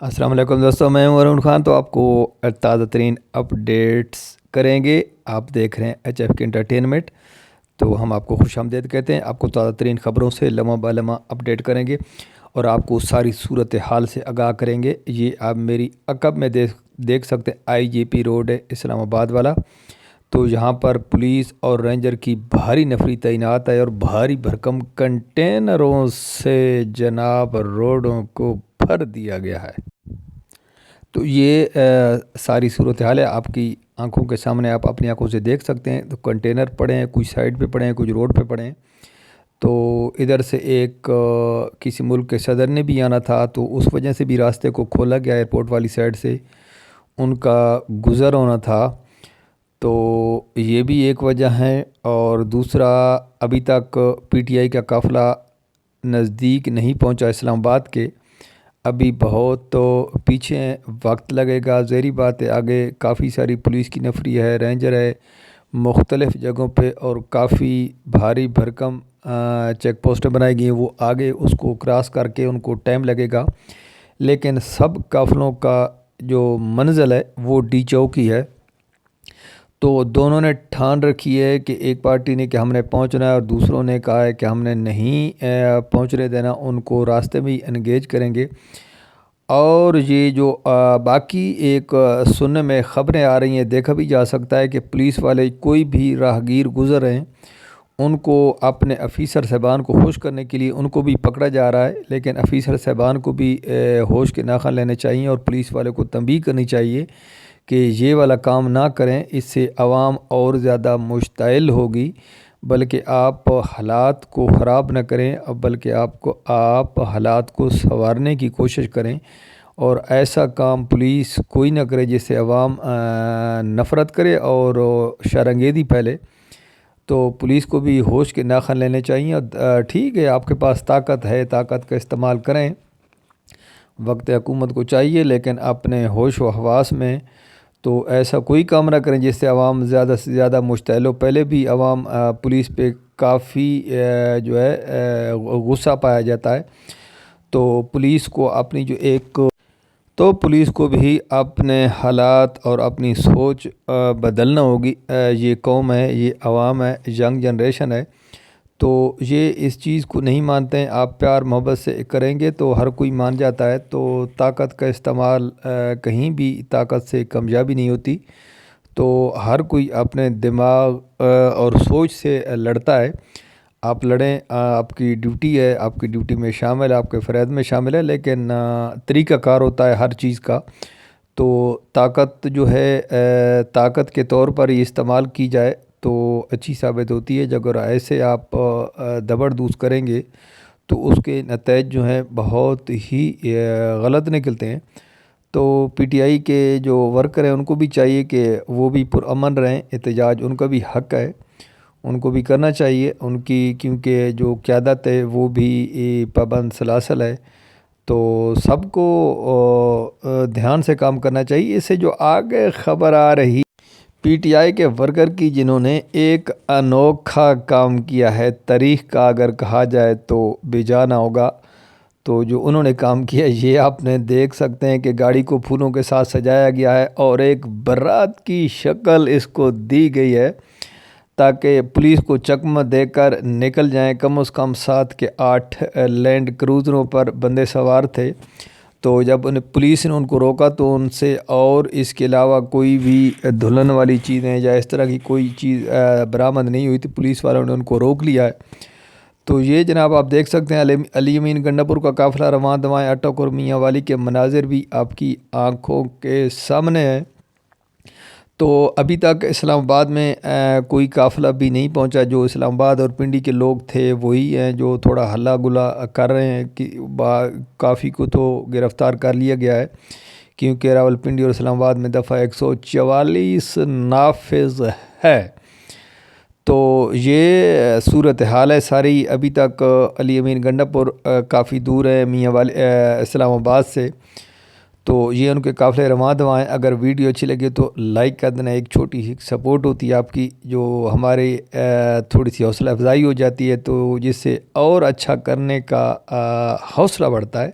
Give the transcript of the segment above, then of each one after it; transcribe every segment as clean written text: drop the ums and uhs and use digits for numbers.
السلام علیکم دوستوں، میں ہوں ارون خان۔ تو آپ کو تازہ ترین اپڈیٹس کریں گے۔ آپ دیکھ رہے ہیں ایچ ایف کے انٹرٹینمنٹ، تو ہم آپ کو خوش آمدید کہتے ہیں۔ آپ کو تازہ ترین خبروں سے لمحہ بہ لمحہ اپڈیٹ کریں گے اور آپ کو ساری صورت حال سے آگاہ کریں گے۔ یہ آپ میری عقب میں دیکھ سکتے ہیں، آئی جی پی روڈ ہے اسلام آباد والا۔ تو یہاں پر پولیس اور رینجر کی بھاری نفری تعینات ہے اور بھاری بھرکم کنٹینروں سے جناب روڈوں کو بھر دیا گیا ہے۔ تو یہ ساری صورتحال ہے آپ کی آنکھوں کے سامنے، آپ اپنی آنکھوں سے دیکھ سکتے ہیں۔ تو کنٹینر پڑے ہیں، کچھ سائڈ پہ پڑے ہیں، کچھ روڈ پہ پڑے ہیں۔ تو ادھر سے ایک کسی ملک کے صدر نے بھی آنا تھا، تو اس وجہ سے بھی راستے کو کھولا گیا ایئرپورٹ والی سائڈ سے، ان کا گزر ہونا تھا۔ تو یہ بھی ایک وجہ ہے، اور دوسرا ابھی تک پی ٹی آئی کا قافلہ نزدیک نہیں پہنچا اسلام آباد کے، ابھی بہت تو پیچھے وقت لگے گا۔ ظاہری بات ہے، آگے کافی ساری پولیس کی نفری ہے، رینجر ہے مختلف جگہوں پہ، اور کافی بھاری بھرکم چیک پوسٹیں بنائی گئی ہیں، وہ آگے اس کو کراس کر کے ان کو ٹائم لگے گا۔ لیکن سب قافلوں کا جو منزل ہے وہ ڈی چوکی ہے۔ تو دونوں نے ٹھان رکھی ہے کہ ایک پارٹی نے کہ ہم نے پہنچنا ہے، اور دوسروں نے کہا ہے کہ ہم نے نہیں پہنچنے دینا، ان کو راستے میں ہی انگیج کریں گے۔ اور یہ جو باقی ایک سننے میں خبریں آ رہی ہیں، دیکھا بھی جا سکتا ہے کہ پولیس والے کوئی بھی راہگیر گزر رہے ہیں، ان کو اپنے افیسر صاحبان کو خوش کرنے کے لیے ان کو بھی پکڑا جا رہا ہے، لیکن افیسر صاحبان کو بھی ہوش کے ناخن لینے چاہیے، اور پولیس والے کو تنبیہ کرنی چاہیے کہ یہ والا کام نہ کریں، اس سے عوام اور زیادہ مشتعل ہوگی، بلکہ آپ حالات کو خراب نہ کریں، بلکہ آپ حالات کو سنوارنے کی کوشش کریں، اور ایسا کام پولیس کوئی نہ کرے جس سے عوام نفرت کرے اور شرانگیزی پھیلے۔ تو پولیس کو بھی ہوش کے ناخن لینے چاہیے، اور ٹھیک ہے آپ کے پاس طاقت ہے، طاقت کا استعمال کریں، وقت حکومت کو چاہیے، لیکن اپنے ہوش و حواس میں تو ایسا کوئی کام نہ کریں جس سے عوام زیادہ سے زیادہ مشتعل ہو۔ پہلے بھی عوام پولیس پہ کافی جو ہے غصہ پایا جاتا ہے، تو پولیس کو اپنی جو ایک تو پولیس کو بھی اپنے حالات اور اپنی سوچ بدلنا ہوگی۔ یہ قوم ہے، یہ عوام ہے، ینگ جنریشن ہے، تو یہ اس چیز کو نہیں مانتے ہیں۔ آپ پیار محبت سے کریں گے تو ہر کوئی مان جاتا ہے۔ تو طاقت کا استعمال کہیں بھی طاقت سے کامیابی نہیں ہوتی، تو ہر کوئی اپنے دماغ اور سوچ سے لڑتا ہے۔ آپ لڑیں، آپ کی ڈیوٹی ہے، آپ کی ڈیوٹی میں شامل ہے، آپ کے فرائض میں شامل ہے، لیکن طریقہ کار ہوتا ہے ہر چیز کا۔ تو طاقت جو ہے طاقت کے طور پر ہی استعمال کی جائے تو اچھی ثابت ہوتی ہے۔ اگر ایسے آپ دبڑ دوز کریں گے تو اس کے نتائج جو ہیں بہت ہی غلط نکلتے ہیں۔ تو پی ٹی آئی کے جو ورکر ہیں ان کو بھی چاہیے کہ وہ بھی پرامن رہیں، احتجاج ان کا بھی حق ہے، ان کو بھی کرنا چاہیے ان کی، کیونکہ جو قیادت ہے وہ بھی پابند سلاسل ہے۔ تو سب کو دھیان سے کام کرنا چاہیے۔ اس سے جو آگے خبر آ رہی پی ٹی آئی کے ورکر کی، جنہوں نے ایک انوکھا کام کیا ہے، تاریخ کا اگر کہا جائے تو بے جا نہ ہوگا۔ تو جو انہوں نے کام کیا یہ آپ نے دیکھ سکتے ہیں کہ گاڑی کو پھولوں کے ساتھ سجایا گیا ہے، اور ایک بارات کی شکل اس کو دی گئی ہے تاکہ پولیس کو چکمہ دے کر نکل جائیں۔ کم از کم 7 کے 8 لینڈ کروزروں پر بندے سوار تھے۔ تو جب پولیس نے ان کو روکا تو ان سے اور اس کے علاوہ کوئی بھی دھلن والی چیزیں یا اس طرح کی کوئی چیز برآمد نہیں ہوئی تھی، پولیس والوں نے ان کو روک لیا ہے۔ تو یہ جناب آپ دیکھ سکتے ہیں علی امین گنڈا پور کا قافلہ رواں دوائیں اٹک اور میاں والی کے مناظر بھی آپ کی آنکھوں کے سامنے ہیں۔ تو ابھی تک اسلام آباد میں کوئی قافلہ بھی نہیں پہنچا۔ جو اسلام آباد اور پنڈی کے لوگ تھے وہی ہیں جو تھوڑا ہلا گلا کر رہے ہیں کہ کافی کو تو گرفتار کر لیا گیا ہے، کیونکہ راول پنڈی اور اسلام آباد میں دفعہ 144 نافذ ہے۔ تو یہ صورتحال ہے ساری۔ ابھی تک علی امین گنڈا پور کافی دور ہے میاں والی اسلام آباد سے، تو یہ ان کے قافلے رواں دواں ہیں۔ اگر ویڈیو اچھی لگے تو لائک کر دینا، ایک چھوٹی سی سپورٹ ہوتی ہے آپ کی، جو ہمارے تھوڑی سی حوصلہ افزائی ہو جاتی ہے، تو جس سے اور اچھا کرنے کا حوصلہ بڑھتا ہے۔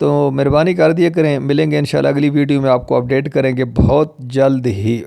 تو مہربانی کر دیا کریں، ملیں گے انشاءاللہ اگلی ویڈیو میں، آپ کو اپڈیٹ کریں گے بہت جلد ہی۔